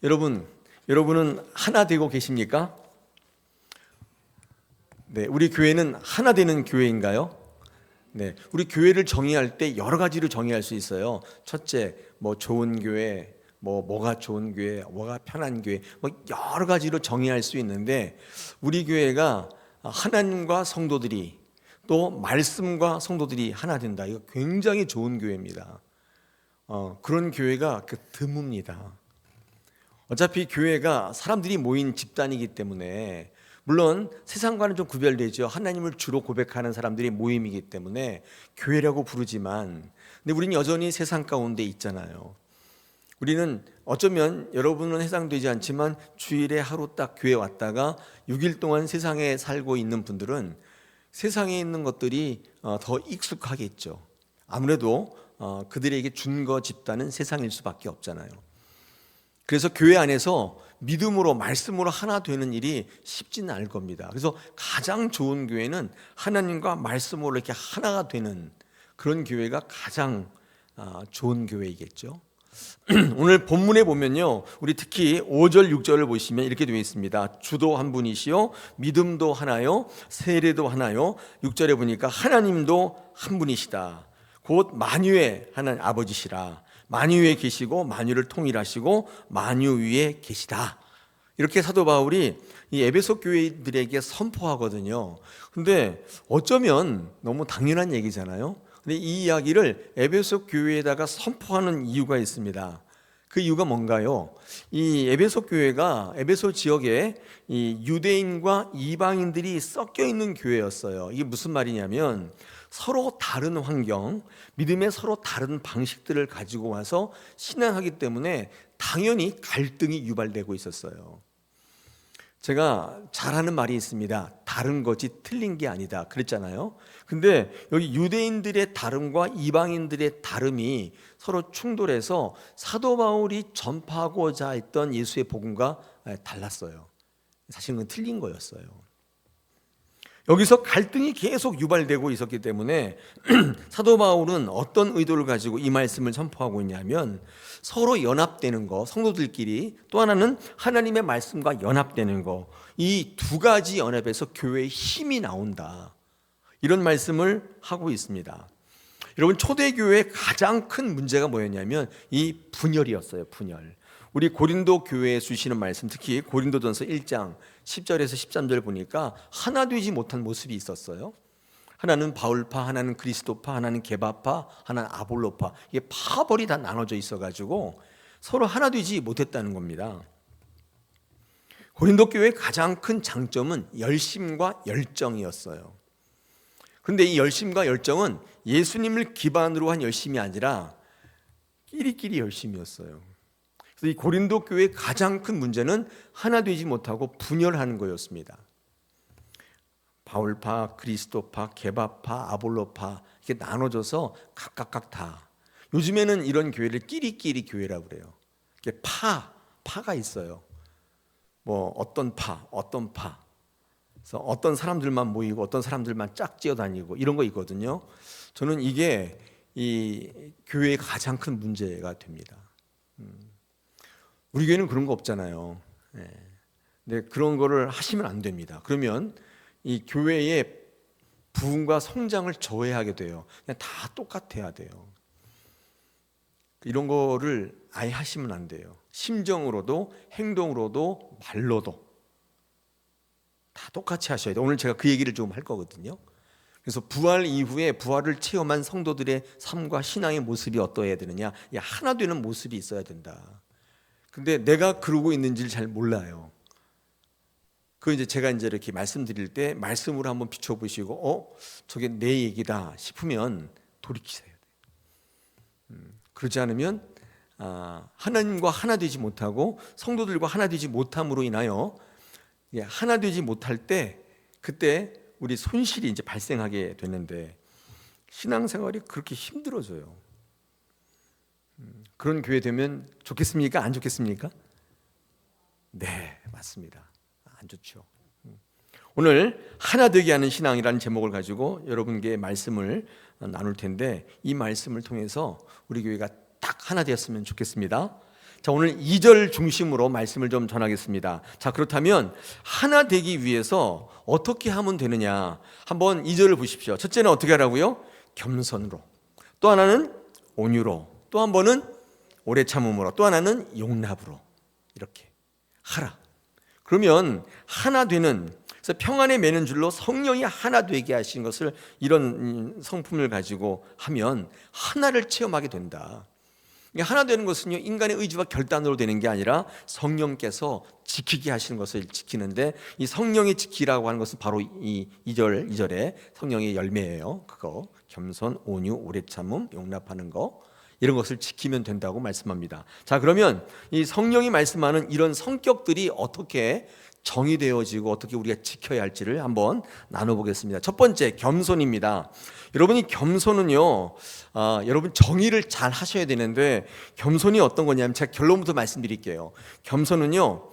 여러분은 하나 되고 계십니까? 네, 우리 교회는 하나 되는 교회인가요? 네, 우리 교회를 정의할 때 여러 가지로 정의할 수 있어요. 첫째, 좋은 교회, 뭐가 좋은 교회, 뭐가 편한 교회, 여러 가지로 정의할 수 있는데 우리 교회가 하나님과 성도들이 또 말씀과 성도들이 하나 된다. 이거 굉장히 좋은 교회입니다. 그런 교회가 드뭅니다. 어차피 교회가 사람들이 모인 집단이기 때문에 물론 세상과는 좀 구별되죠. 하나님을 주로 고백하는 사람들이 모임이기 때문에 교회라고 부르지만 근데 우리는 여전히 세상 가운데 있잖아요. 우리는 어쩌면 여러분은 해당되지 않지만 주일에 하루 딱 교회 왔다가 6일 동안 세상에 살고 있는 분들은 세상에 있는 것들이 더 익숙하겠죠. 아무래도 그들에게 준거 집단은 세상일 수밖에 없잖아요. 그래서 교회 안에서 믿음으로 말씀으로 하나 되는 일이 쉽지는 않을 겁니다. 그래서 가장 좋은 교회는 하나님과 말씀으로 이렇게 하나가 되는 그런 교회가 가장 좋은 교회이겠죠. 오늘 본문에 보면요, 우리 특히 5절 6절을 보시면 이렇게 되어 있습니다. 주도 한 분이시요 믿음도 하나요 세례도 하나요. 6절에 보니까 하나님도 한 분이시다. 곧 만유의 하나님 아버지시라. 만유 위에 계시고 만유를 통일하시고 만유 위에 계시다. 이렇게 사도 바울이 이 에베소 교회들에게 선포하거든요. 근데 어쩌면 너무 당연한 얘기잖아요. 근데 이 이야기를 에베소 교회에다가 선포하는 이유가 있습니다. 그 이유가 뭔가요? 이 에베소 교회가 에베소 지역에 이 유대인과 이방인들이 섞여 있는 교회였어요. 이게 무슨 말이냐면 서로 다른 환경, 믿음의 서로 다른 방식들을 가지고 와서 신앙하기 때문에 당연히 갈등이 유발되고 있었어요. 제가 잘 하는 말이 있습니다. 다른 거지 틀린 게 아니다 그랬잖아요. 근데 여기 유대인들의 다름과 이방인들의 다름이 서로 충돌해서 사도 바울이 전파하고자 했던 예수의 복음과 달랐어요. 사실은 그건 틀린 거였어요. 여기서 갈등이 계속 유발되고 있었기 때문에 사도 바울은 어떤 의도를 가지고 이 말씀을 선포하고 있냐면 서로 연합되는 거, 성도들끼리, 또 하나는 하나님의 말씀과 연합되는 거, 이 두 가지 연합에서 교회의 힘이 나온다, 이런 말씀을 하고 있습니다. 여러분, 초대교회의 가장 큰 문제가 뭐였냐면 이 분열이었어요. 분열. 우리 고린도 교회에 주시는 말씀, 특히 고린도전서 1장 10절에서 13절 보니까 하나 되지 못한 모습이 있었어요. 하나는 바울파, 하나는 그리스도파, 하나는 게바파, 하나는 아볼로파, 이게 파벌이 다 나눠져 있어가지고 서로 하나 되지 못했다는 겁니다. 고린도 교회의 가장 큰 장점은 열심과 열정이었어요. 그런데 이 열심과 열정은 예수님을 기반으로 한 열심이 아니라 끼리끼리 열심이었어요. 그래서 이 고린도 교회의 가장 큰 문제는 하나 되지 못하고 분열하는 거였습니다. 바울파, 그리스도파, 게바파, 아볼로파 이렇게 나눠져서 각각 다. 요즘에는 이런 교회를 끼리끼리 교회라고 그래요. 이게 파가 있어요. 어떤 파. 그래서 어떤 사람들만 모이고 어떤 사람들만 짝지어 다니고 이런 거 있거든요. 저는 이게 이 교회의 가장 큰 문제가 됩니다. 우리 교회는 그런 거 없잖아요. 근데 그런 거를 하시면 안 됩니다. 그러면 이 교회의 부흥과 성장을 저해하게 돼요. 그냥 다 똑같아야 돼요. 이런 거를 아예 하시면 안 돼요. 심정으로도 행동으로도 말로도 다 똑같이 하셔야 돼요. 오늘 제가 그 얘기를 좀 할 거거든요. 그래서 부활 이후에 부활을 체험한 성도들의 삶과 신앙의 모습이 어떠해야 되느냐, 하나 되는 모습이 있어야 된다. 근데 내가 그러고 있는지를 잘 몰라요. 제가 이렇게 말씀드릴 때 말씀으로 한번 비춰보시고 저게 내 얘기다 싶으면 돌이키셔야 돼요. 그러지 않으면 하나님과 하나 되지 못하고 성도들과 하나 되지 못함으로 인하여 하나 되지 못할 때 그때 우리 손실이 이제 발생하게 되는데 신앙생활이 그렇게 힘들어져요. 그런 교회 되면 좋겠습니까? 안 좋겠습니까? 네, 맞습니다. 안 좋죠. 오늘 하나 되게 하는 신앙이라는 제목을 가지고 여러분께 말씀을 나눌 텐데 이 말씀을 통해서 우리 교회가 딱 하나 되었으면 좋겠습니다. 자, 오늘 2절 중심으로 말씀을 좀 전하겠습니다. 자, 그렇다면 하나 되기 위해서 어떻게 하면 되느냐? 한번 2절을 보십시오. 첫째는 어떻게 하라고요? 겸손으로. 또 하나는 온유로. 또 한 번은 오래 참음으로. 또 하나는 용납으로. 이렇게 하라. 그러면 하나 되는, 그래서 평안에 매는 줄로 성령이 하나 되게 하신 것을, 이런 성품을 가지고 하면 하나를 체험하게 된다. 하나 되는 것은요, 인간의 의지와 결단으로 되는 게 아니라 성령께서 지키게 하시는 것을 지키는데, 이 성령이 지키라고 하는 것은 바로 이 2절에 성령의 열매예요. 그거 겸손, 온유, 오래 참음, 용납하는 거, 이런 것을 지키면 된다고 말씀합니다. 자, 그러면 이 성령이 말씀하는 이런 성격들이 어떻게 정의되어지고 어떻게 우리가 지켜야 할지를 한번 나눠보겠습니다. 첫 번째, 겸손입니다. 여러분이 겸손은요, 여러분 정의를 잘 하셔야 되는데, 겸손이 어떤 거냐면 제가 결론부터 말씀드릴게요. 겸손은요,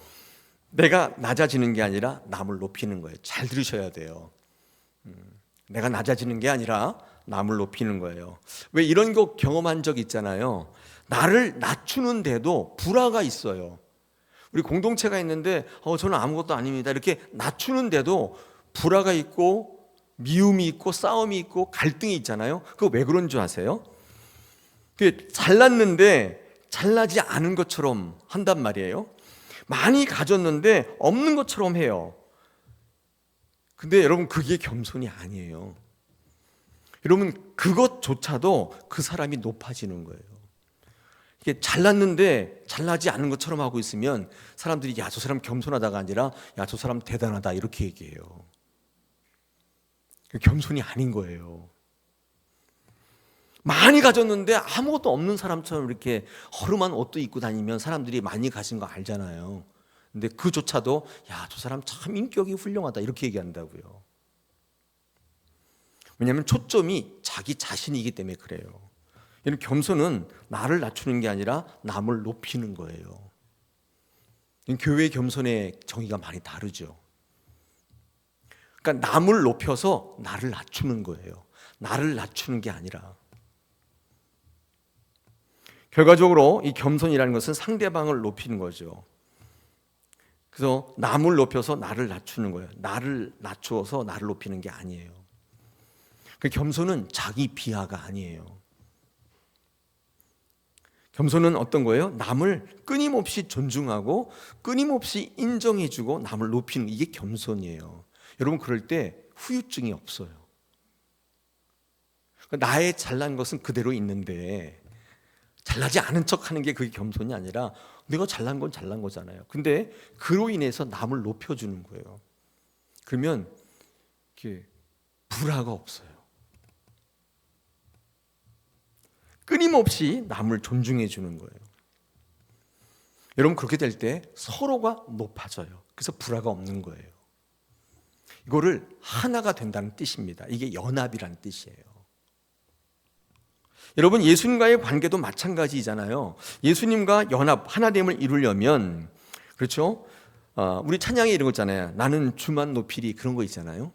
내가 낮아지는 게 아니라 남을 높이는 거예요. 잘 들으셔야 돼요. 내가 낮아지는 게 아니라 남을 높이는 거예요. 왜 이런 거 경험한 적 있잖아요. 나를 낮추는데도 불화가 있어요. 우리 공동체가 있는데 저는 아무것도 아닙니다, 이렇게 낮추는데도 불화가 있고 미움이 있고 싸움이 있고 갈등이 있잖아요. 그거 왜 그런 줄 아세요? 잘났는데 잘나지 않은 것처럼 한단 말이에요. 많이 가졌는데 없는 것처럼 해요. 근데 여러분, 그게 겸손이 아니에요. 여러분, 그것조차도 그 사람이 높아지는 거예요. 이게 잘났는데 잘나지 않은 것처럼 하고 있으면 사람들이 야, 저 사람 겸손하다가 아니라 야, 저 사람 대단하다, 이렇게 얘기해요. 겸손이 아닌 거예요. 많이 가졌는데 아무것도 없는 사람처럼 이렇게 허름한 옷도 입고 다니면 사람들이 많이 가진 거 알잖아요. 근데 그조차도 야, 저 사람 참 인격이 훌륭하다, 이렇게 얘기한다고요. 왜냐하면 초점이 자기 자신이기 때문에 그래요. 겸손은 나를 낮추는 게 아니라 남을 높이는 거예요. 교회의 겸손의 정의가 많이 다르죠. 그러니까 남을 높여서 나를 낮추는 거예요. 나를 낮추는 게 아니라. 결과적으로 이 겸손이라는 것은 상대방을 높이는 거죠. 그래서 남을 높여서 나를 낮추는 거예요. 나를 낮추어서 나를 높이는 게 아니에요. 그 겸손은 자기 비하가 아니에요. 겸손은 어떤 거예요? 남을 끊임없이 존중하고 끊임없이 인정해주고 남을 높이는, 이게 겸손이에요. 여러분, 그럴 때 후유증이 없어요. 나의 잘난 것은 그대로 있는데 잘나지 않은 척하는 게 그게 겸손이 아니라 내가 잘난 건 잘난 거잖아요. 근데 그로 인해서 남을 높여주는 거예요. 그러면 이렇게 불화가 없어요. 끊임없이 남을 존중해 주는 거예요. 여러분, 그렇게 될 때 서로가 높아져요. 그래서 불화가 없는 거예요. 이거를 하나가 된다는 뜻입니다. 이게 연합이라는 뜻이에요. 여러분, 예수님과의 관계도 마찬가지잖아요. 예수님과 연합, 하나됨을 이루려면, 그렇죠? 우리 찬양에 이런 거 있잖아요. 나는 주만 높이리, 그런 거 있잖아요.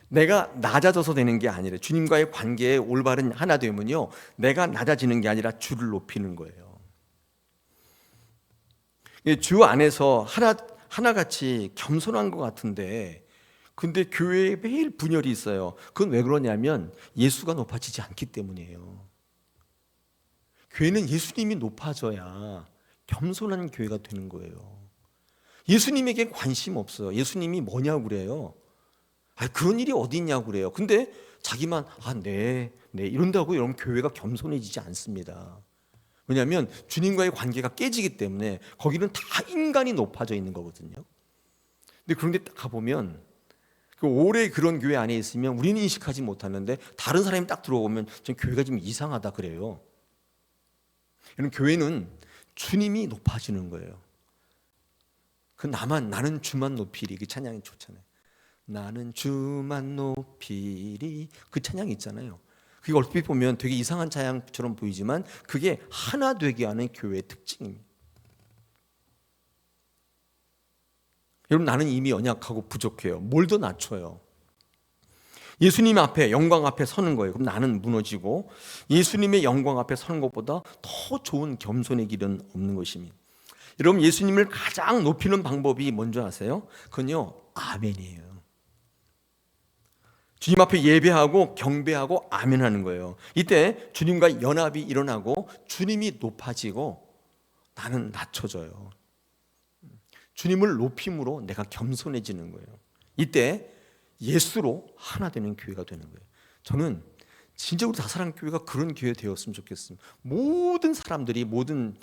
내가 낮아져서 되는 게 아니라, 주님과의 관계에 올바른 하나 되면요, 내가 낮아지는 게 아니라 주를 높이는 거예요. 주 안에서 하나같이 겸손한 것 같은데, 근데 교회에 매일 분열이 있어요. 그건 왜 그러냐면 예수가 높아지지 않기 때문이에요. 교회는 예수님이 높아져야 겸손한 교회가 되는 거예요. 예수님에게 관심 없어요. 예수님이 뭐냐고 그래요. 그런 일이 어디 있냐고 그래요. 근데 자기만 네 이런다고 여러분, 교회가 겸손해지지 않습니다. 왜냐하면 주님과의 관계가 깨지기 때문에 거기는 다 인간이 높아져 있는 거거든요. 근데 그런데 딱 가보면 오래 그런 교회 안에 있으면 우리는 인식하지 못하는데 다른 사람이 딱 들어오면 전 교회가 좀 이상하다 그래요. 여러분, 교회는 주님이 높아지는 거예요. 나는 주만 높이리, 그 찬양이 좋잖아요. 나는 주만 높이리, 그 찬양이 있잖아요. 그게 얼핏 보면 되게 이상한 찬양처럼 보이지만 그게 하나 되게 하는 교회의 특징입니다. 여러분, 나는 이미 연약하고 부족해요. 뭘 더 낮춰요? 예수님 앞에, 영광 앞에 서는 거예요. 그럼 나는 무너지고 예수님의 영광 앞에 서는 것보다 더 좋은 겸손의 길은 없는 것입니다. 여러분, 예수님을 가장 높이는 방법이 뭔지 아세요? 그건요, 아멘이에요. 주님 앞에 예배하고 경배하고 아멘하는 거예요. 이때 주님과 연합이 일어나고 주님이 높아지고 나는 낮춰져요. 주님을 높임으로 내가 겸손해지는 거예요. 이때 예수로 하나 되는 교회가 되는 거예요. 저는 진짜 우리 다사랑교회가 그런 교회 되었으면 좋겠습니다. 모든 사람들이, 모든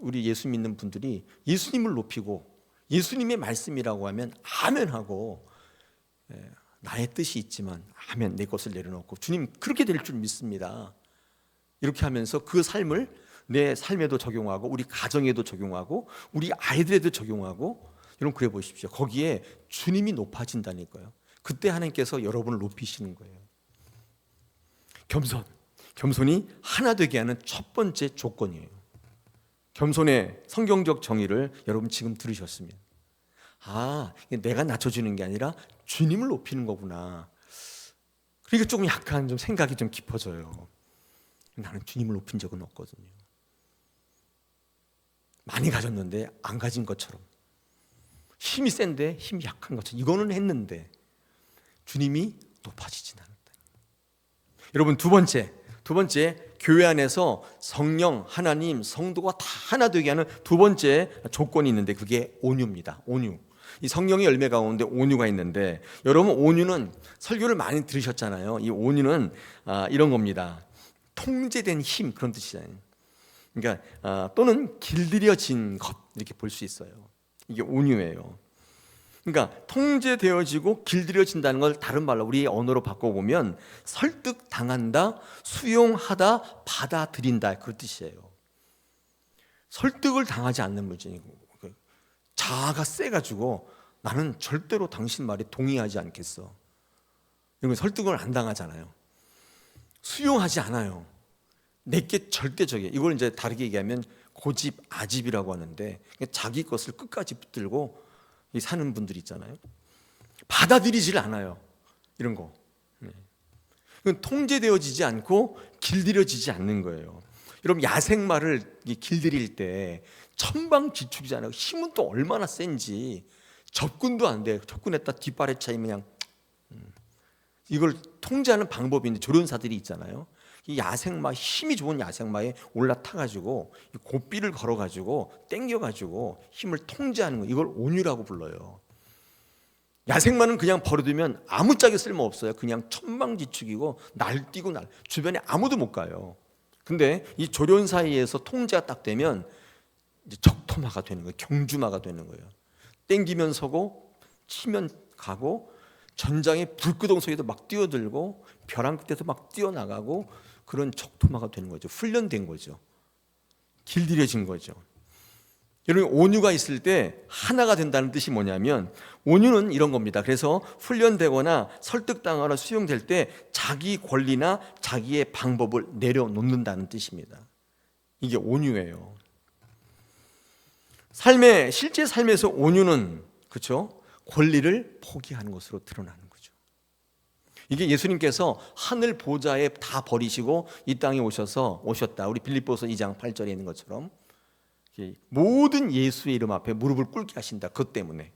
우리 예수 믿는 분들이 예수님을 높이고 예수님의 말씀이라고 하면 아멘하고, 나의 뜻이 있지만 아멘, 내 것을 내려놓고 주님 그렇게 될 줄 믿습니다. 이렇게 하면서 그 삶을 내 삶에도 적용하고 우리 가정에도 적용하고 우리 아이들에도 적용하고, 여러분 그래 보십시오. 거기에 주님이 높아진다니까요. 그때 하나님께서 여러분을 높이시는 거예요. 겸손이 하나 되게 하는 첫 번째 조건이에요. 겸손의 성경적 정의를 여러분 지금 들으셨습니다. 아, 내가 낮춰주는 게 아니라 주님을 높이는 거구나. 그러니까 조금 약간 좀 생각이 좀 깊어져요. 나는 주님을 높인 적은 없거든요. 많이 가졌는데 안 가진 것처럼, 힘이 센데 힘이 약한 것처럼 이거는 했는데 주님이 높아지진 않았다. 여러분, 두 번째 교회 안에서 성령, 하나님, 성도가 다 하나 되게 하는 두 번째 조건이 있는데 그게 온유입니다. 온유. 이 성령의 열매 가운데 온유가 있는데, 여러분 온유는 설교를 많이 들으셨잖아요. 이 온유는 이런 겁니다. 통제된 힘, 그런 뜻이잖아요. 그러니까 또는 길들여진 것, 이렇게 볼 수 있어요. 이게 온유예요. 그러니까 통제되어지고 길들여진다는 걸 다른 말로 우리 언어로 바꿔보면 설득당한다, 수용하다, 받아들인다, 그 뜻이에요. 설득을 당하지 않는 물질이고, 자아가 세가지고 나는 절대로 당신 말에 동의하지 않겠어, 이런 건 설득을 안 당하잖아요. 수용하지 않아요. 내게 절대적이에요. 이걸 이제 다르게 얘기하면 고집, 아집이라고 하는데, 자기 것을 끝까지 붙들고 사는 분들이 있잖아요. 받아들이질 않아요, 이런 거. 통제되어지지 않고 길들여지지 않는 거예요. 여러분, 야생마를 길들일 때 천방지축이잖아요. 힘은 또 얼마나 센지. 접근도 안 돼. 접근했다 뒷발에 차이면 그냥 이걸 통제하는 방법이 있는데, 조련사들이 있잖아요. 이 야생마, 힘이 좋은 야생마에 올라타가지고 고삐를 걸어가지고 땡겨가지고 힘을 통제하는 거, 이걸 온유라고 불러요. 야생마는 그냥 버려두면 아무짝에 쓸모없어요. 그냥 천방지축이고 날뛰고 주변에 아무도 못 가요. 근데 이 조련사에 의해서 통제가 딱 되면 이제 적토마가 되는 거예요. 경주마가 되는 거예요. 땡기면 서고 치면 가고, 전장의 불구덩 속에도 막 뛰어들고 벼랑 끝에서 막 뛰어나가고, 그런 적토마가 되는 거죠. 훈련된 거죠. 길들여진 거죠. 여러분, 온유가 있을 때 하나가 된다는 뜻이 뭐냐면, 온유는 이런 겁니다. 그래서 훈련되거나 설득당하거나 수용될 때 자기 권리나 자기의 방법을 내려놓는다는 뜻입니다. 이게 온유예요. 실제 삶에서 온유는, 그렇죠, 권리를 포기하는 것으로 드러나는 거죠. 이게 예수님께서 하늘 보좌에 다 버리시고 이 땅에 오셨다. 우리 빌립보서 2장 8절에 있는 것처럼 모든 예수의 이름 앞에 무릎을 꿇게 하신다. 그것 때문에.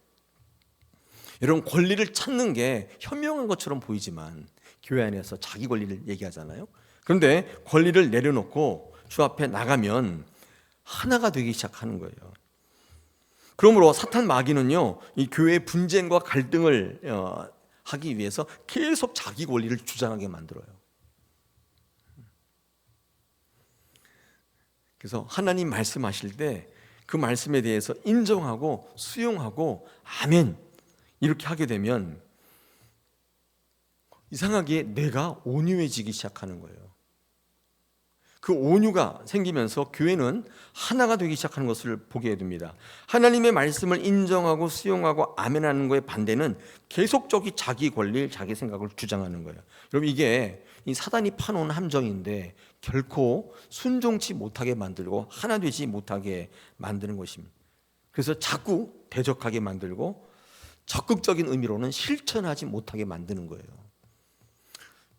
여러분, 권리를 찾는 게 현명한 것처럼 보이지만 교회 안에서 자기 권리를 얘기하잖아요. 그런데 권리를 내려놓고 주 앞에 나가면 하나가 되기 시작하는 거예요. 그러므로 사탄 마귀는요, 이 교회의 분쟁과 갈등을 하기 위해서 계속 자기 권리를 주장하게 만들어요. 그래서 하나님 말씀하실 때 그 말씀에 대해서 인정하고 수용하고 아멘 이렇게 하게 되면 이상하게 내가 온유해지기 시작하는 거예요. 그 온유가 생기면서 교회는 하나가 되기 시작하는 것을 보게 됩니다. 하나님의 말씀을 인정하고 수용하고 아멘하는 거에 반대는 계속적인 자기 권리, 자기 생각을 주장하는 거예요. 여러분, 이게 이 사단이 파놓은 함정인데 결코 순종치 못하게 만들고 하나 되지 못하게 만드는 것입니다. 그래서 자꾸 대적하게 만들고 적극적인 의미로는 실천하지 못하게 만드는 거예요.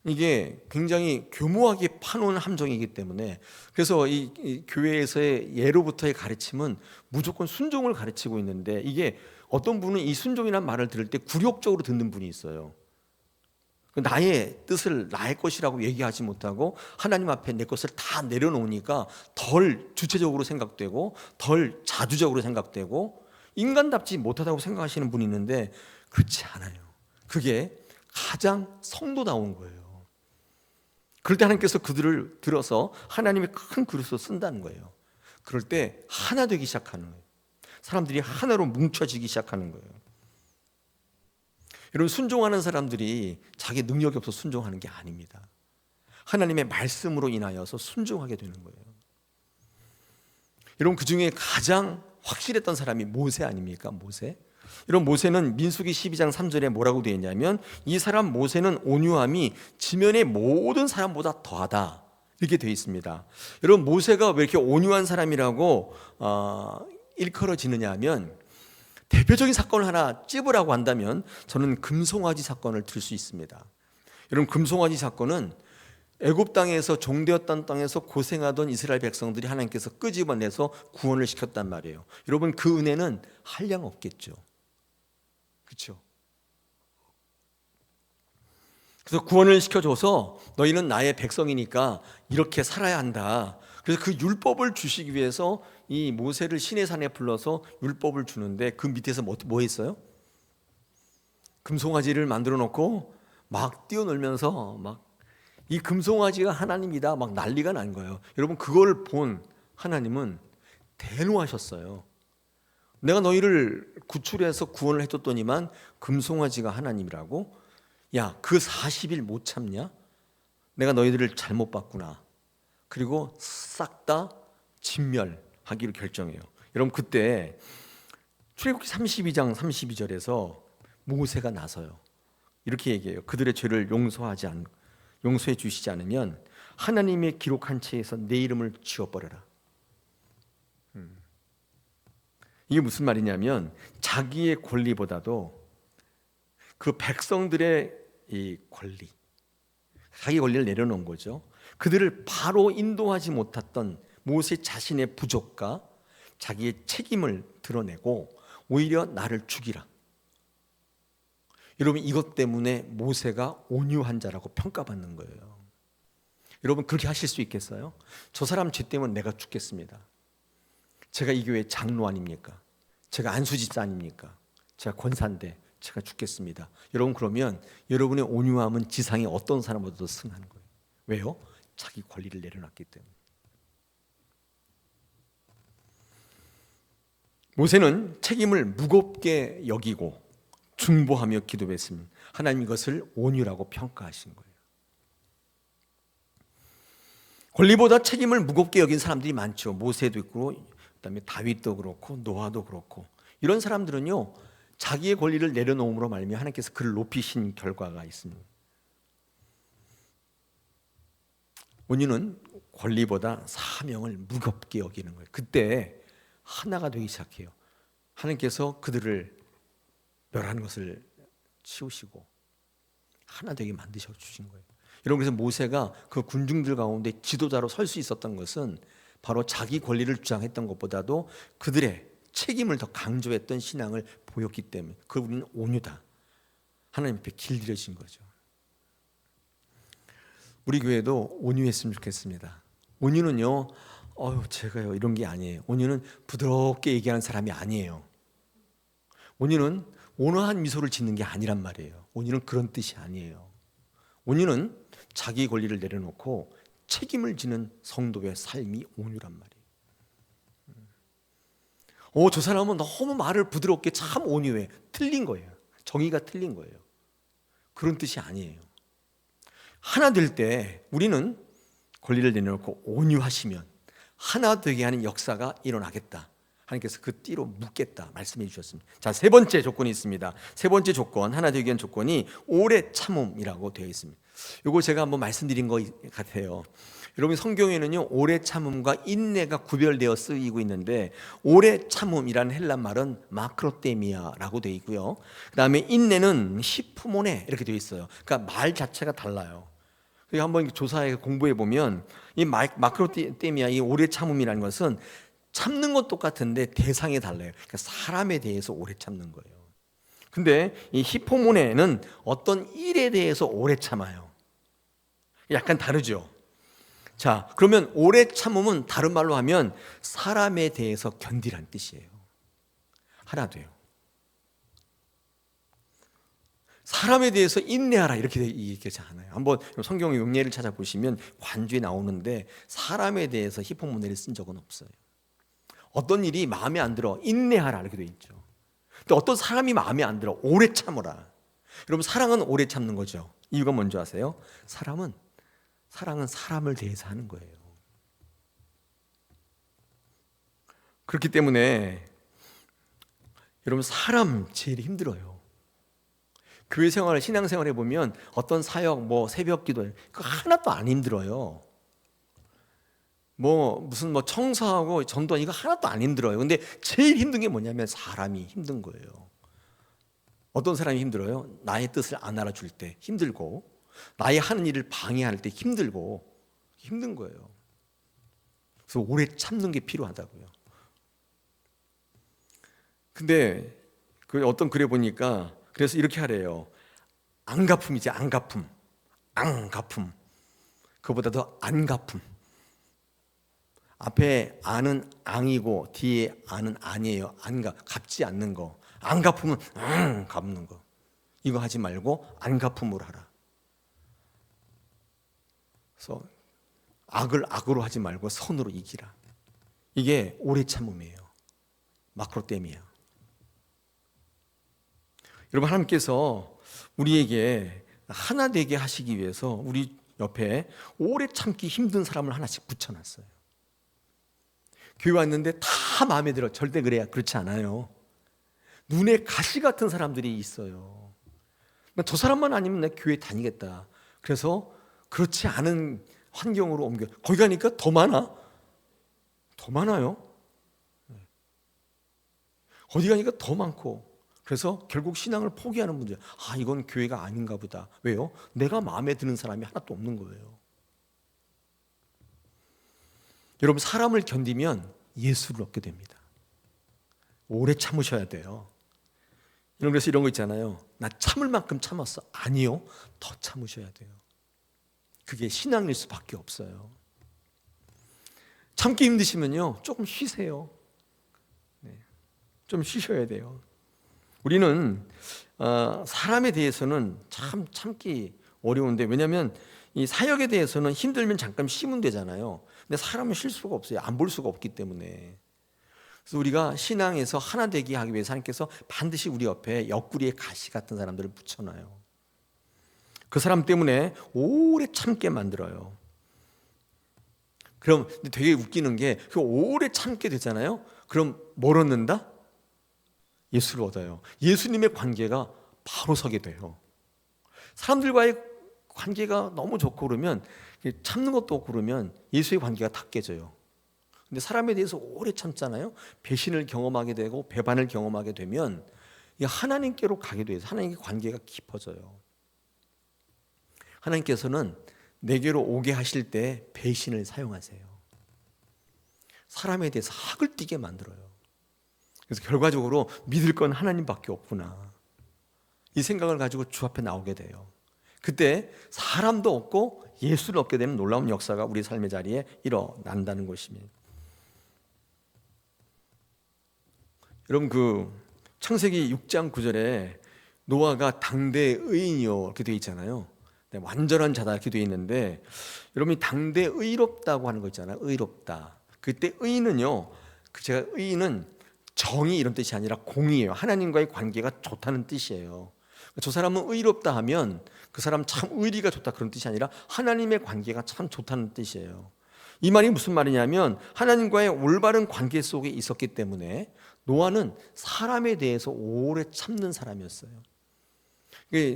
이게 굉장히 교묘하게 파놓은 함정이기 때문에, 그래서 이 교회에서의 예로부터의 가르침은 무조건 순종을 가르치고 있는데, 이게 어떤 분은 이 순종이라는 말을 들을 때 굴욕적으로 듣는 분이 있어요. 나의 뜻을 나의 것이라고 얘기하지 못하고 하나님 앞에 내 것을 다 내려놓으니까 덜 주체적으로 생각되고 덜 자주적으로 생각되고 인간답지 못하다고 생각하시는 분이 있는데, 그렇지 않아요. 그게 가장 성도다운 거예요. 그럴 때 하나님께서 그들을 들어서 하나님의 큰 그릇으로 쓴다는 거예요. 그럴 때 하나 되기 시작하는 거예요. 사람들이 하나로 뭉쳐지기 시작하는 거예요. 여러분, 순종하는 사람들이 자기 능력이 없어서 순종하는 게 아닙니다. 하나님의 말씀으로 인하여서 순종하게 되는 거예요. 여러분, 그 중에 가장 확실했던 사람이 모세 아닙니까? 모세. 이런 모세는 민수기 12장 3절에 뭐라고 되어 있냐면, 이 사람 모세는 온유함이 지면의 모든 사람보다 더하다, 이렇게 되어 있습니다. 여러분, 모세가 왜 이렇게 온유한 사람이라고 일컬어지느냐 하면, 대표적인 사건을 하나 찝으라고 한다면 저는 금송아지 사건을 들 수 있습니다. 여러분, 금송아지 사건은 애굽 땅에서 종되었던 땅에서 고생하던 이스라엘 백성들이 하나님께서 끄집어내서 구원을 시켰단 말이에요. 여러분, 그 은혜는 한량 없겠죠. 그렇죠? 그래서 구원을 시켜줘서 너희는 나의 백성이니까 이렇게 살아야 한다. 그래서 그 율법을 주시기 위해서 이 모세를 시내산에 불러서 율법을 주는데, 그 밑에서 뭐 했어요? 금송아지를 만들어 놓고 막 뛰어놀면서 막 이 금송아지가 하나님이다 막 난리가 난 거예요. 여러분, 그걸 본 하나님은 대노하셨어요. 내가 너희를 구출해서 구원을 해줬더니만 금송아지가 하나님이라고? 야, 그 40일 못 참냐? 내가 너희들을 잘못 봤구나. 그리고 싹 다 진멸하기로 결정해요. 여러분, 그때 출애굽기 32장 32절에서 모세가 나서요. 이렇게 얘기해요. 그들의 죄를 용서해 주시지 않으면 하나님의 기록한 채에서 내 이름을 지워버려라. 이게 무슨 말이냐면, 자기의 권리보다도 그 백성들의 이 권리, 자기 권리를 내려놓은 거죠. 그들을 바로 인도하지 못했던 모세 자신의 부족과 자기의 책임을 드러내고 오히려 나를 죽이라. 여러분, 이것 때문에 모세가 온유한 자라고 평가받는 거예요. 여러분, 그렇게 하실 수 있겠어요? 저 사람 죄 때문에 내가 죽겠습니다. 제가 이 교회 장로 아닙니까? 제가 안수집사 아닙니까? 제가 권사인데 제가 죽겠습니다. 여러분, 그러면 여러분의 온유함은 지상의 어떤 사람보다도 승하는 거예요. 왜요? 자기 권리를 내려놨기 때문에. 모세는 책임을 무겁게 여기고 중보하며 기도했습니다. 하나님 이것을 온유라고 평가하신 거예요. 권리보다 책임을 무겁게 여긴 사람들이 많죠. 모세도 있고, 그다음에 다윗도 그렇고, 노아도 그렇고. 이런 사람들은요, 자기의 권리를 내려놓음으로 말미암아 하나님께서 그를 높이신 결과가 있습니다. 온유는 권리보다 사명을 무겁게 여기는 거예요. 그때 하나가 되기 시작해요. 하나님께서 그들을 멸한 것을 치우시고 하나 되게 만드셔 주신 거예요. 여러분, 그래서 모세가 그 군중들 가운데 지도자로 설 수 있었던 것은 바로 자기 권리를 주장했던 것보다도 그들의 책임을 더 강조했던 신앙을 보였기 때문에, 그분은 온유다, 하나님 앞에 길들여진 거죠. 우리 교회도 온유했으면 좋겠습니다. 온유는요, 제가요 이런 게 아니에요. 온유는 부드럽게 얘기하는 사람이 아니에요. 온유는 온화한 미소를 짓는 게 아니란 말이에요. 온유는 그런 뜻이 아니에요. 온유는 자기 권리를 내려놓고 책임을 지는 성도의 삶이 온유란 말이에요. 저 사람은 너무 말을 부드럽게 참 온유해. 틀린 거예요. 정의가 틀린 거예요. 그런 뜻이 아니에요. 하나 될 때 우리는 권리를 내려놓고 온유하시면 하나 되게 하는 역사가 일어나겠다. 하나님께서 그 띠로 묶겠다 말씀해 주셨습니다. 자, 세 번째 조건이 있습니다. 세 번째 조건, 하나 되기 위한 조건이 오래 참음이라고 되어 있습니다. 이거 제가 한번 말씀드린 것 같아요. 여러분, 성경에는요, 오래 참음과 인내가 구별되어 쓰이고 있는데, 오래 참음이라는 헬란 말은 마크로데미아라고 되어 있고요. 그 다음에 인내는 시프모네 이렇게 되어 있어요. 그러니까 말 자체가 달라요. 한번 조사해 공부해 보면 이 마크로데미아, 이 오래 참음이라는 것은 참는 건 똑같은데 대상이 달라요. 그러니까 사람에 대해서 오래 참는 거예요. 근데 이 히포모네는 어떤 일에 대해서 오래 참아요. 약간 다르죠. 자, 그러면 오래 참음은 다른 말로 하면 사람에 대해서 견디란 뜻이에요. 하나 돼요. 사람에 대해서 인내하라 이렇게 얘기하지 않아요. 한번 성경 용례를 찾아보시면 관주에 나오는데 사람에 대해서 히포모네를 쓴 적은 없어요. 어떤 일이 마음에 안 들어 인내하라 이렇게 돼 있죠. 근데 어떤 사람이 마음에 안 들어 오래 참으라. 여러분, 사랑은 오래 참는 거죠. 이유가 뭔지 아세요? 사랑은 사람을 대해서 하는 거예요. 그렇기 때문에 여러분, 사람 제일 힘들어요. 교회 생활, 신앙 생활 해보면 어떤 사역, 새벽 기도, 그거 하나도 안 힘들어요. 무슨 청소하고 전도, 이거 하나도 안 힘들어요. 근데 제일 힘든 게 뭐냐면 사람이 힘든 거예요. 어떤 사람이 힘들어요? 나의 뜻을 안 알아줄 때 힘들고, 나의 하는 일을 방해할 때 힘들고, 힘든 거예요. 그래서 오래 참는 게 필요하다고요. 근데 어떤 글에 보니까 그래서 이렇게 하래요. 안갚음이지, 안갚음. 앙갚음. 그보다도 안갚음. 앞에 안은 앙이고 뒤에 안은 아니에요. 갚지 않는 거. 안갚으면 갚는 거. 이거 하지 말고 안갚음으로 하라. 그래서 악을 악으로 하지 말고 선으로 이기라. 이게 오래 참음이에요. 마크로데미아. 여러분, 하나님께서 우리에게 하나 되게 하시기 위해서 우리 옆에 오래 참기 힘든 사람을 하나씩 붙여놨어요. 교회 왔는데 다 마음에 들어. 절대 그렇지 않아요. 눈에 가시 같은 사람들이 있어요. 저 사람만 아니면 내 교회 다니겠다. 그래서 그렇지 않은 환경으로 옮겨. 거기 가니까 더 많아. 더 많아요. 어디 가니까 더 많고. 그래서 결국 신앙을 포기하는 분들, 이건 교회가 아닌가 보다. 왜요? 내가 마음에 드는 사람이 하나도 없는 거예요. 여러분, 사람을 견디면 예수를 얻게 됩니다. 오래 참으셔야 돼요. 그래서 이런 거 있잖아요. 나 참을 만큼 참았어. 아니요, 더 참으셔야 돼요. 그게 신앙일 수밖에 없어요. 참기 힘드시면요, 조금 쉬세요. 좀 쉬셔야 돼요. 우리는 사람에 대해서는 참 참기 어려운데, 왜냐하면 이 사역에 대해서는 힘들면 잠깐 쉬면 되잖아요. 근데 사람은 쉴 수가 없어요. 안 볼 수가 없기 때문에. 그래서 우리가 신앙에서 하나 되게 하기 위해서 하나님께서 반드시 우리 옆에 옆구리에 가시 같은 사람들을 붙여놔요. 그 사람 때문에 오래 참게 만들어요. 그럼 되게 웃기는 게, 그 오래 참게 되잖아요. 그럼 뭘 얻는다? 예수를 얻어요. 예수님의 관계가 바로 서게 돼요. 사람들과의 관계가 너무 좋고 그러면, 참는 것도 없고 그러면 예수의 관계가 다 깨져요. 근데 사람에 대해서 오래 참잖아요. 배신을 경험하게 되고 배반을 경험하게 되면 하나님께로 가게 돼서 하나님과 관계가 깊어져요. 하나님께서는 내게로 오게 하실 때 배신을 사용하세요. 사람에 대해서 학을 띠게 만들어요. 그래서 결과적으로 믿을 건 하나님밖에 없구나, 이 생각을 가지고 주 앞에 나오게 돼요. 그때 사람도 없고 예수를 얻게 되는 놀라운 역사가 우리 삶의 자리에 일어난다는 것입니다. 여러분, 창세기 6장 9절에 노아가 당대 의인이요 이렇게 되어 있잖아요. 완전한 자다 이렇게 되어 있는데, 여러분이 당대 의롭다고 하는 거 있잖아요. 의롭다. 그때 의인은요, 제가 의인은 정의 이런 뜻이 아니라 공의예요. 하나님과의 관계가 좋다는 뜻이에요. 저 사람은 의롭다 하면 그 사람 참 의리가 좋다 그런 뜻이 아니라 하나님의 관계가 참 좋다는 뜻이에요. 이 말이 무슨 말이냐면, 하나님과의 올바른 관계 속에 있었기 때문에 노아는 사람에 대해서 오래 참는 사람이었어요.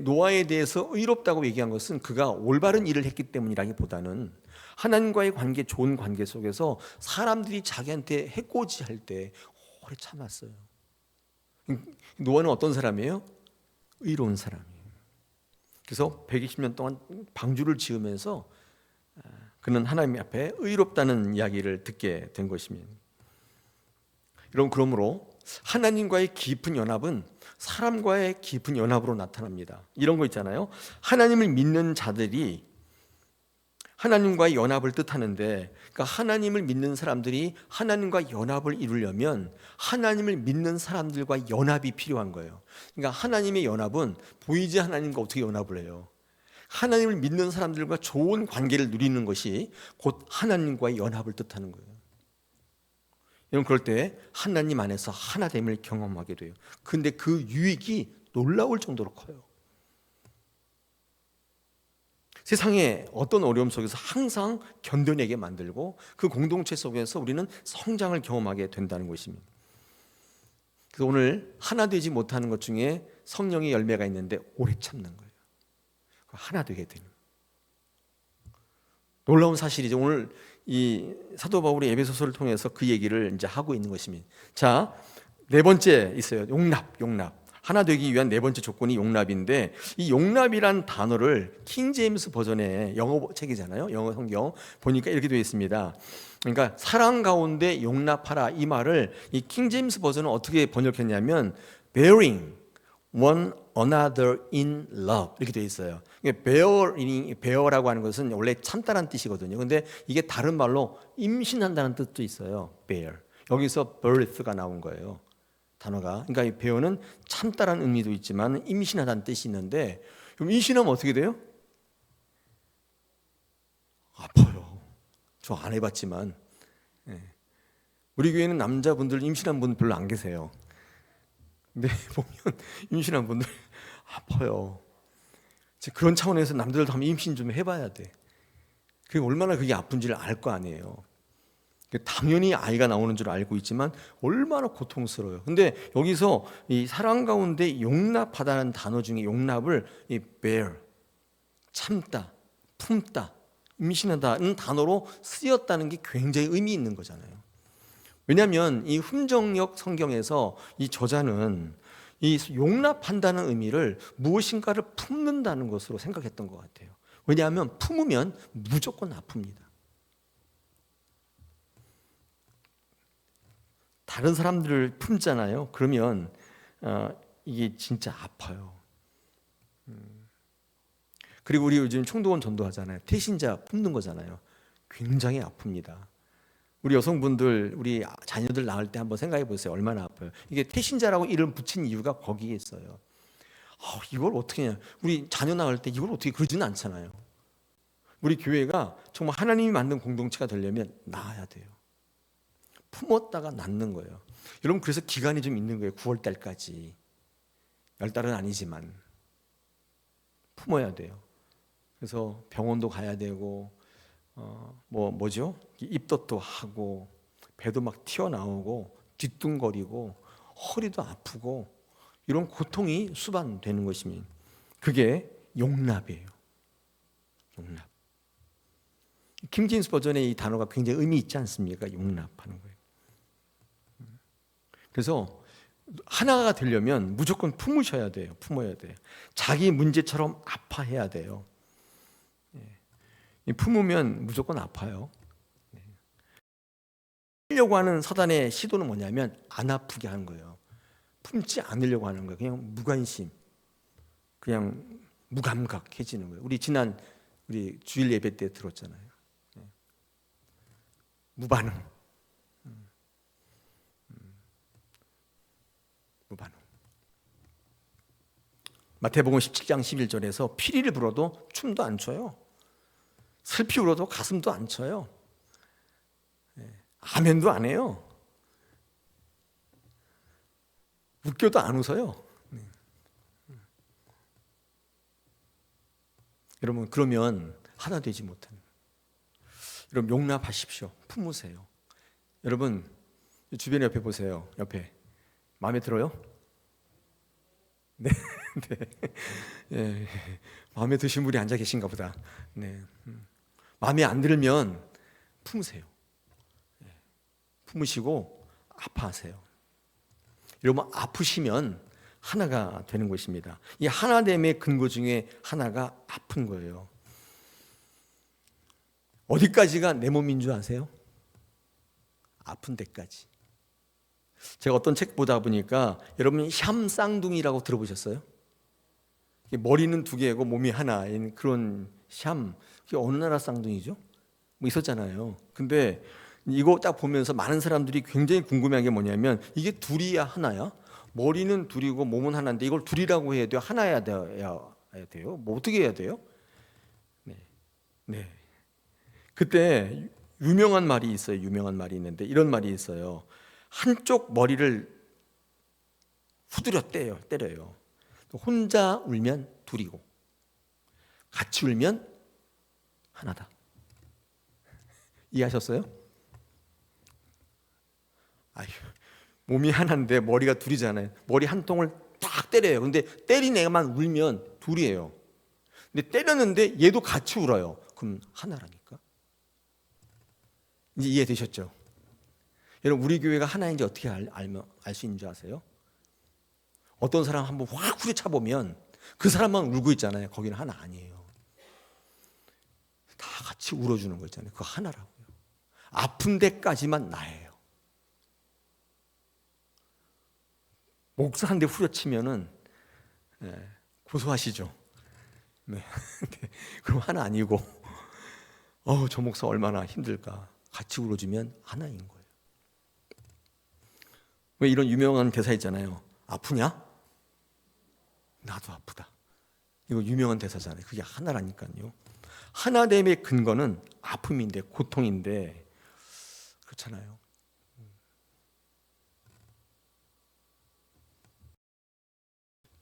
노아에 대해서 의롭다고 얘기한 것은 그가 올바른 일을 했기 때문이라기보다는 하나님과의 관계, 좋은 관계 속에서 사람들이 자기한테 해코지할 때 오래 참았어요. 노아는 어떤 사람이에요? 의로운 사람이에요. 그래서 120년 동안 방주를 지으면서 그는 하나님 앞에 의롭다는 이야기를 듣게 된 것입니다. 여러분, 그러므로 하나님과의 깊은 연합은 사람과의 깊은 연합으로 나타납니다. 이런 거 있잖아요. 하나님을 믿는 자들이 하나님과의 연합을 뜻하는데, 그러니까 하나님을 믿는 사람들이 하나님과 연합을 이루려면 하나님을 믿는 사람들과 연합이 필요한 거예요. 그러니까 하나님의 연합은 보이지 하나님과 어떻게 연합을 해요? 하나님을 믿는 사람들과 좋은 관계를 누리는 것이 곧 하나님과의 연합을 뜻하는 거예요. 여러분, 그럴 때 하나님 안에서 하나됨을 경험하게 돼요. 근데 그 유익이 놀라울 정도로 커요. 세상의 어떤 어려움 속에서 항상 견뎌내게 만들고 그 공동체 속에서 우리는 성장을 경험하게 된다는 것입니다. 그래서 오늘 하나 되지 못하는 것 중에 성령의 열매가 있는데 오래 참는 거예요. 하나 되게 되는 놀라운 사실이죠. 오늘 이 사도 바울이 에베소서를 통해서 그 얘기를 이제 하고 있는 것입니다. 자, 네 번째 있어요. 용납. 하나 되기 위한 네 번째 조건이 용납인데, 이 용납이란 단어를 킹 제임스 버전의 영어 책이잖아요. 영어 성경 보니까 이렇게 되어 있습니다. 그러니까 사랑 가운데 용납하라, 이 말을 이 킹 제임스 버전은 어떻게 번역했냐면 bearing one another in love, 이렇게 되어 있어요. bear라고 하는 것은 원래 참다라는 뜻이거든요. 근데 이게 다른 말로 임신한다는 뜻도 있어요. bear. 여기서 birth가 나온 거예요. 단어가. 그러니까 이 bear는 참다라는 의미도 있지만 임신하다는 뜻이 있는데, 그럼 임신하면 어떻게 돼요? 아파요. 저 안 해봤지만 우리 교회는 남자분들 임신한 분 별로 안 계세요. 근데 보면 임신한 분들 아파요. 그런 차원에서 남들도 한번 임신 좀 해봐야 돼. 그게 얼마나 그게 아픈지를 알 거 아니에요. 당연히 아이가 나오는 줄 알고 있지만 얼마나 고통스러워요. 근데 여기서 이 사랑 가운데 용납하다는 단어 중에 용납을 이 bear, 참다, 품다, 임신하다는 단어로 쓰였다는 게 굉장히 의미 있는 거잖아요. 왜냐하면 이 훈정역 성경에서 이 저자는 이 용납한다는 의미를 무엇인가를 품는다는 것으로 생각했던 것 같아요. 왜냐하면 품으면 무조건 아픕니다. 다른 사람들을 품잖아요. 그러면 이게 진짜 아파요. 그리고 우리 요즘 총동원 전도하잖아요. 태신자 품는 거잖아요. 굉장히 아픕니다. 우리 여성분들, 우리 자녀들 낳을 때 한번 생각해 보세요. 얼마나 아파요. 이게 태신자라고 이름 붙인 이유가 거기에 있어요. 이걸 어떻게 해야, 우리 자녀 낳을 때 이걸 어떻게 그러지는 않잖아요. 우리 교회가 정말 하나님이 만든 공동체가 되려면 낳아야 돼요. 품었다가 낳는 거예요. 여러분, 그래서 기간이 좀 있는 거예요. 9월 달까지. 10달은 아니지만 품어야 돼요. 그래서 병원도 가야 되고 뭐죠? 입덧도 하고 배도 막 튀어나오고 뒤뚱거리고 허리도 아프고 이런 고통이 수반되는 것입니다. 그게 용납이에요. 용납. 킹 제임스 버전의 이 단어가 굉장히 의미 있지 않습니까? 용납하는 거예요. 그래서 하나가 되려면 무조건 품으셔야 돼요. 품어야 돼요. 자기 문제처럼 아파해야 돼요. 품으면 무조건 아파요. 하려고 하는 사단의 시도는 뭐냐면 안 아프게 하는 거예요. 품지 않으려고 하는 거예요. 그냥 무관심, 그냥 무감각해지는 거예요. 우리 주일 예배 때 들었잖아요. 무반응. 무반응. 마태복음 17장 11절에서 피리를 불어도 춤도 안 춰요. 슬피 울어도 가슴도 안 쳐요. 아멘도 안 해요. 웃겨도 안 웃어요. 여러분, 그러면 하나 되지 못하는. 여러분, 용납하십시오. 품으세요. 여러분, 주변 옆에 보세요. 옆에 마음에 들어요? 네, 네. 마음에 드신 분이 앉아 계신가 보다. 네. 마음에 안 들면 품으세요. 품으시고 아파하세요. 여러분, 아프시면 하나가 되는 것입니다. 이 하나됨의 근거 중에 하나가 아픈 거예요. 어디까지가 내 몸인 줄 아세요? 아픈 데까지. 제가 어떤 책 보다 보니까 여러분 샴 쌍둥이라고 들어보셨어요? 머리는 두 개고 몸이 하나인 그런 샴. 그게 어느 나라 쌍둥이죠? 뭐 있었잖아요. 근데 이거 딱 보면서 많은 사람들이 굉장히 궁금해한 게 뭐냐면 이게 둘이야 하나야? 머리는 둘이고 몸은 하나인데 이걸 둘이라고 해야 돼요? 하나야 돼요? 뭐 어떻게 해야 돼요? 네. 그때 유명한 말이 있어요. 유명한 말이 있는데 이런 말이 있어요. 한쪽 머리를 후드려 때려요. 혼자 울면 둘이고 같이 울면 하나다. 이해하셨어요? 아휴, 몸이 하나인데 머리가 둘이잖아요. 머리 한 통을 딱 때려요. 근데 때린 애만 울면 둘이에요. 근데 때렸는데 얘도 같이 울어요. 그럼 하나라니까. 이제 이해되셨죠? 여러분 우리 교회가 하나인지 어떻게 알 수 있는 줄 아세요? 어떤 사람 한번 확 후려차 보면 그 사람만 울고 있잖아요. 거기는 하나 아니에요. 다 같이 울어주는 거 있잖아요. 그거 하나라고요. 아픈 데까지만 나예요. 목사 한 대 후려치면은 고소하시죠. 네. 그럼 하나 아니고 저 목사 얼마나 힘들까. 같이 울어주면 하나인 거예요. 왜 이런 유명한 대사 있잖아요. 아프냐? 나도 아프다. 이거 유명한 대사잖아요. 그게 하나라니까요. 하나됨의 근거는 아픔인데 고통인데 그렇잖아요.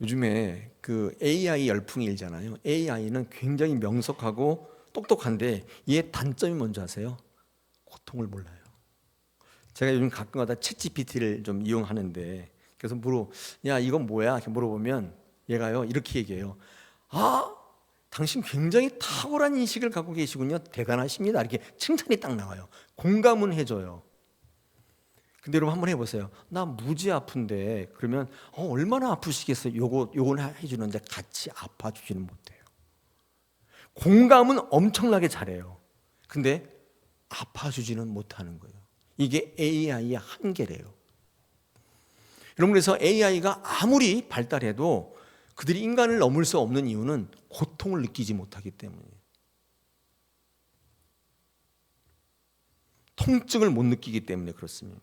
요즘에 그 AI 열풍이 일잖아요. AI는 굉장히 명석하고 똑똑한데 얘의 단점이 뭔지 아세요? 고통을 몰라요. 제가 요즘 가끔가다 챗GPT를 좀 이용하는데 그래서 야 이건 뭐야? 이렇게 물어보면 얘가요 이렇게 얘기해요. 당신 굉장히 탁월한 인식을 갖고 계시군요. 대단하십니다. 이렇게 칭찬이 딱 나와요. 공감은 해줘요. 근데 여러분 한번 해보세요. 나 무지 아픈데 그러면 얼마나 아프시겠어요? 요건 해주는데 같이 아파주지는 못해요. 공감은 엄청나게 잘해요. 근데 아파주지는 못하는 거예요. 이게 AI의 한계래요. 여러분 그래서 AI가 아무리 발달해도 그들이 인간을 넘을 수 없는 이유는 고통을 느끼지 못하기 때문이에요. 통증을 못 느끼기 때문에 그렇습니다.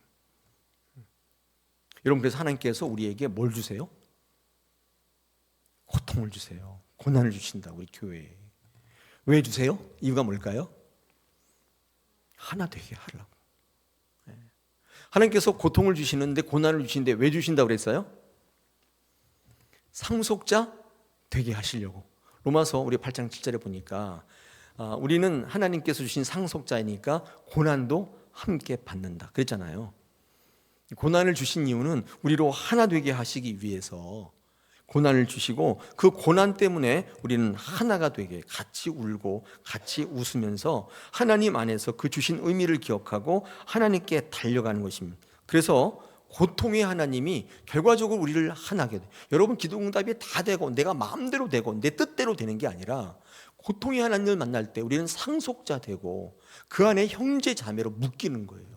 여러분 그래서 하나님께서 우리에게 뭘 주세요? 고통을 주세요. 고난을 주신다 우리 교회에. 왜 주세요? 이유가 뭘까요? 하나 되게 하려고. 하나님께서 고통을 주시는데 고난을 주시는데 왜 주신다고 그랬어요? 상속자 되게 하시려고. 로마서 우리 8장 7절에 보니까 우리는 하나님께서 주신 상속자이니까 고난도 함께 받는다 그랬잖아요. 고난을 주신 이유는 우리로 하나 되게 하시기 위해서 고난을 주시고 그 고난 때문에 우리는 하나가 되게 같이 울고 같이 웃으면서 하나님 안에서 그 주신 의미를 기억하고 하나님께 달려가는 것입니다. 그래서 고통의 하나님이 결과적으로 우리를 하나게 돼요. 여러분 기도응답이 다 되고 내가 마음대로 되고 내 뜻대로 되는 게 아니라 고통의 하나님을 만날 때 우리는 상속자 되고 그 안에 형제 자매로 묶이는 거예요.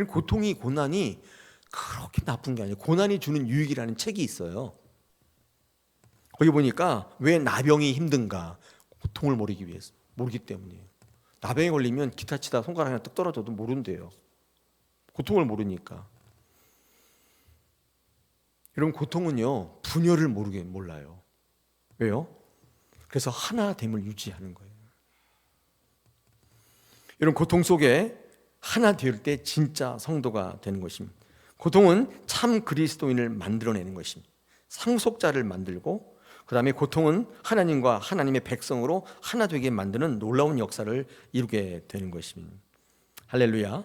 고통이 고난이 그렇게 나쁜 게 아니에요. 고난이 주는 유익이라는 책이 있어요. 거기 보니까 왜 나병이 힘든가? 고통을 모르기 때문이에요. 나병에 걸리면 기타 치다 손가락 하나 뚝 떨어져도 모른대요. 고통을 모르니까. 여러분 고통은요 분열을 몰라요. 왜요? 그래서 하나됨을 유지하는 거예요. 여러분 고통 속에 하나 될 때 진짜 성도가 되는 것입니다. 고통은 참 그리스도인을 만들어내는 것입니다. 상속자를 만들고 그 다음에 고통은 하나님과 하나님의 백성으로 하나 되게 만드는 놀라운 역사를 이루게 되는 것입니다. 할렐루야.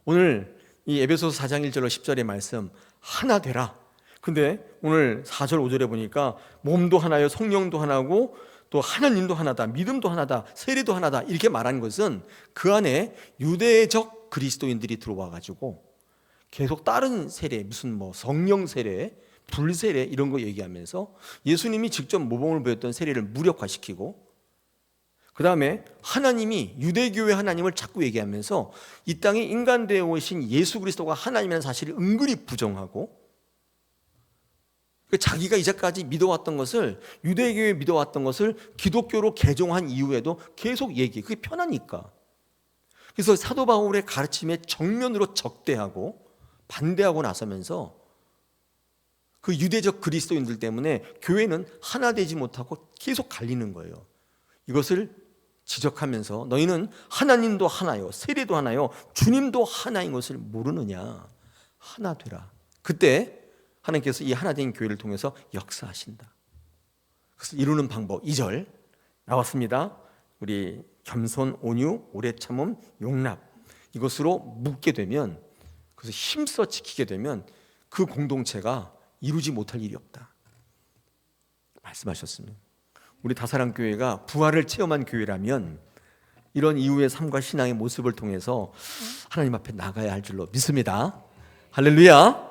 오늘 이 에베소서 4장 1절로 10절의 말씀 하나 되라. 근데 오늘 4절 5절에 보니까 몸도 하나요 성령도 하나고 또 하나님도 하나다 믿음도 하나다 세례도 하나다 이렇게 말하는 것은 그 안에 유대적 그리스도인들이 들어와 가지고 계속 다른 세례 무슨 성령 세례 불세례 이런 거 얘기하면서 예수님이 직접 모범을 보였던 세례를 무력화시키고, 그 다음에 하나님이, 유대교회 하나님을 자꾸 얘기하면서 이 땅에 인간 되어 오신 예수 그리스도가 하나님이라는 사실을 은근히 부정하고, 자기가 이제까지 믿어왔던 것을, 유대교에 믿어왔던 것을 기독교로 개종한 이후에도 계속 얘기해. 그게 편하니까. 그래서 사도 바울의 가르침에 정면으로 적대하고 반대하고 나서면서 그 유대적 그리스도인들 때문에 교회는 하나 되지 못하고 계속 갈리는 거예요. 이것을 지적하면서 너희는 하나님도 하나요, 세례도 하나요, 주님도 하나인 것을 모르느냐. 하나 되라. 그때 하나님께서 이 하나 된 교회를 통해서 역사하신다. 그것을 이루는 방법 2절 나왔습니다. 우리 겸손, 온유, 오래 참음, 용납, 이것으로 묶게 되면, 그래서 힘써 지키게 되면 그 공동체가 이루지 못할 일이 없다 말씀하셨습니다. 우리 다사랑교회가 부활을 체험한 교회라면 이런 이후의 삶과 신앙의 모습을 통해서 하나님 앞에 나가야 할 줄로 믿습니다. 할렐루야.